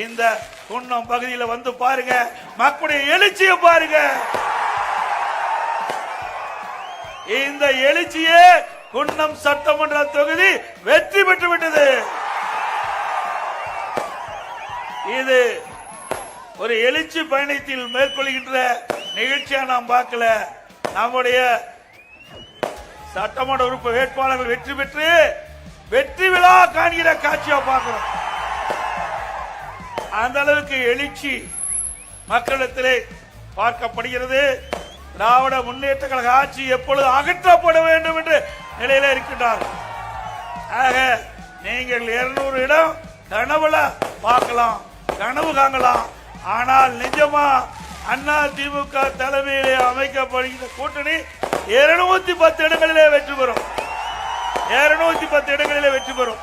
இந்த குன்னம் பகுதியில் வந்து பாருங்க, மக்களுடைய எழுச்சியை பாருங்க. இந்த எழுச்சியே குன்னம் சட்டமன்ற தொகுதி வெற்றி பெற்று விட்டது. இது ஒரு எழுச்சி பயணத்தில் மேற்கொள்கின்ற நிகழ்ச்சியா நாம் பார்க்கல. நம்முடைய சட்டமன்ற உறுப்பு வேட்பாளர்கள் வெற்றி பெற்று வெற்றி விழா காண்கிற காட்சியா பார்க்கிறோம். அந்த அளவுக்கு எழுச்சி மக்களிடத்திலே பார்க்கப்படுகிறது. திராவிட முன்னேற்ற கழக ஆட்சி எப்பொழுது அகற்றப்பட வேண்டும் என்று நிலையில இருக்கின்றார்கள். ஆக நீங்கள் 200 இடம் கனவுல பார்க்கலாம், கனவு காணலாம். ஆனால் நிஜமா அண்ணா திமுக தலைமையிலே அமைக்கப்படுகின்ற கூட்டணி 210 இடங்களிலே வெற்றி பெறும். 210 இடங்களிலே வெற்றி பெறும்.